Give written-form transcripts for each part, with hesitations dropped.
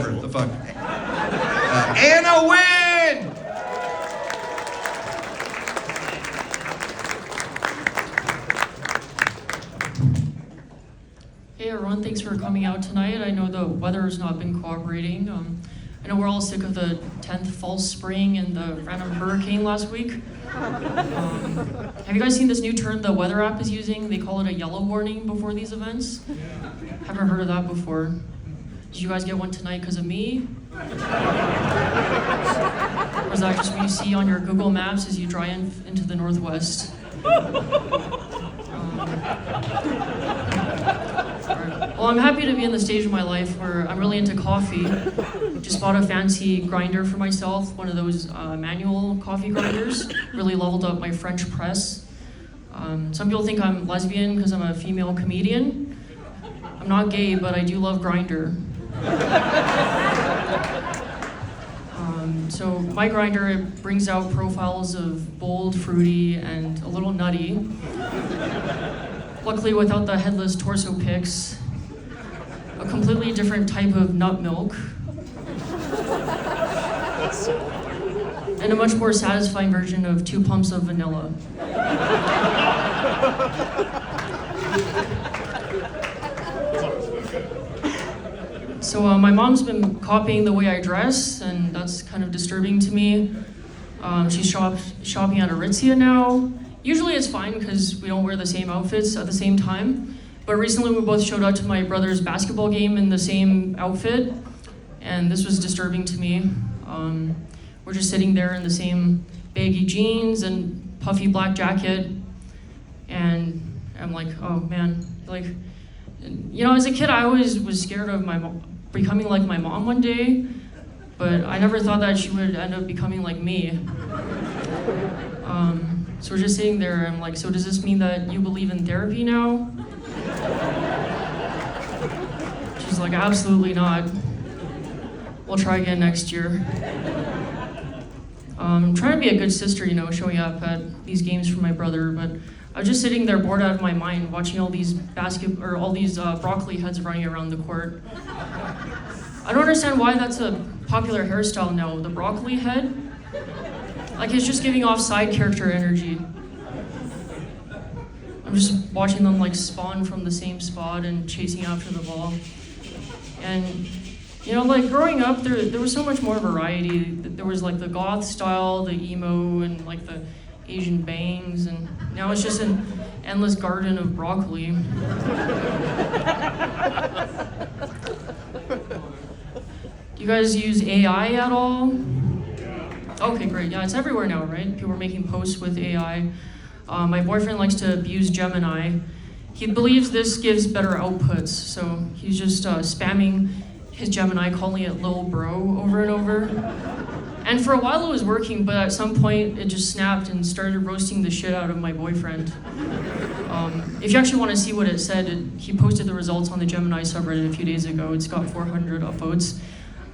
The fuck? Anna win! Hey everyone, thanks for coming out tonight. I know the weather has not been cooperating. I know we're all sick of the 10th false spring and the random hurricane last week. Have you guys seen this new term the weather app is using? They call it a yellow warning before these events. Haven't heard of that before. Did you guys get one tonight because of me? Or is that just what you see on your Google Maps as you drive into the Northwest? Well, I'm happy to be in the stage of my life where I'm really into coffee. Just bought a fancy grinder for myself, one of those manual coffee grinders. Really leveled up my French press. Some people think I'm lesbian because I'm a female comedian. I'm not gay, but I do love Grindr. So my grinder, it brings out profiles of bold, fruity, and a little nutty. Luckily, without the headless torso pics, a completely different type of nut milk, and a much more satisfying version of 2 pumps of vanilla. So my mom's been copying the way I dress, and that's kind of disturbing to me. She's shopping at Aritzia now. Usually it's fine because we don't wear the same outfits at the same time. But recently we both showed up to my brother's basketball game in the same outfit, and this was disturbing to me. We're just sitting there in the same baggy jeans and puffy black jacket, and I'm like, oh man, like, you know, as a kid I always was scared of my mom becoming like my mom one day, but I never thought that she would end up becoming like me. So we're just sitting there, I'm like, so does this mean that you believe in therapy now? She's like, absolutely not. We'll try again next year. I'm trying to be a good sister, you know, showing up at these games for my brother, but I was just sitting there bored out of my mind watching all these broccoli heads running around the court. I don't understand why that's a popular hairstyle now, the broccoli head. Like, it's just giving off side character energy. I'm just watching them like spawn from the same spot and chasing after the ball. And you know, like growing up, there was so much more variety. There was like the goth style, the emo, and like the Asian bangs, and now it's just an endless garden of broccoli. You guys use AI at all? Okay, great. Yeah, it's everywhere now, right? People are making posts with AI. My boyfriend likes to abuse Gemini. He believes this gives better outputs, so he's just spamming his Gemini, calling it Lil Bro over and over. And for a while it was working, but at some point it just snapped and started roasting the shit out of my boyfriend. If you actually want to see what it said, he posted the results on the Gemini subreddit a few days ago. It's got 400 upvotes.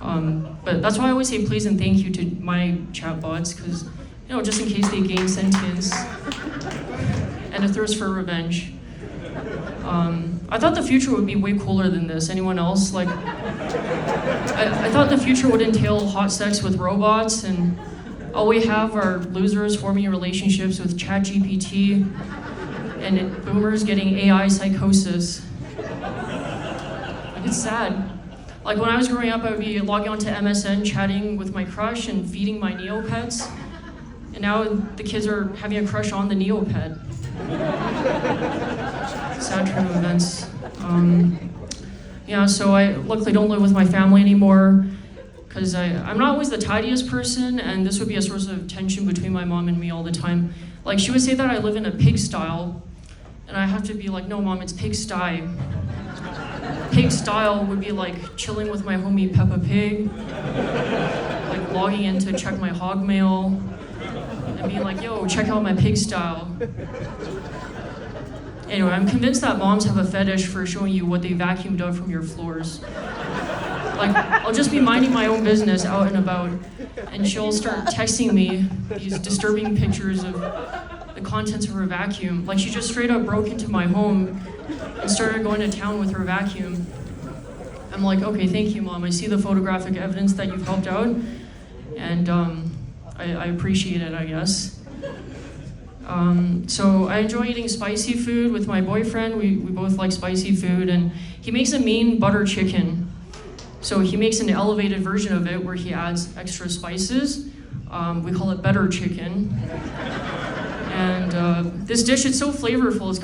But that's why I always say please and thank you to my chatbots, because, you know, just in case they gain sentience and a thirst for revenge. I thought the future would be way cooler than this. Anyone else? Like, I thought the future would entail hot sex with robots, and all we have are losers forming relationships with ChatGPT, and boomers getting AI psychosis. Like, it's sad. Like, when I was growing up, I would be logging onto MSN, chatting with my crush and feeding my Neopets. And now the kids are having a crush on the Neopet. Sad turn of events. Yeah, so I luckily don't live with my family anymore, because I'm not always the tidiest person, and this would be a source of tension between my mom and me all the time. Like, she would say that I live in a pig-style, and I have to be like, no mom, it's pig-sty. Pig-style would be like chilling with my homie Peppa Pig, like logging in to check my hog mail, and being like, yo, check out my pig-style. Anyway, I'm convinced that moms have a fetish for showing you what they vacuumed up from your floors. Like, I'll just be minding my own business out and about, and she'll start texting me these disturbing pictures of the contents of her vacuum. Like, she just straight up broke into my home and started going to town with her vacuum. I'm like, okay, thank you, Mom. I see the photographic evidence that you've helped out, and I appreciate it, I guess. So I enjoy eating spicy food with my boyfriend. We both like spicy food, and he makes a mean butter chicken. So he makes an elevated version of it where he adds extra spices. We call it better chicken. And this dish is so flavorful. It's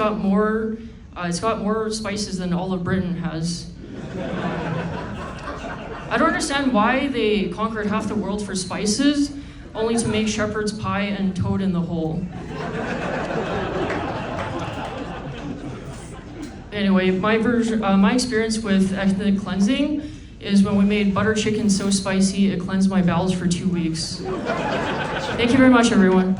got more spices than all of Britain has. I don't understand why they conquered half the world for spices, only to make shepherd's pie and toad in the hole. Anyway, my experience with ethnic cleansing is when we made butter chicken so spicy it cleansed my bowels for 2 weeks. Thank you very much, everyone.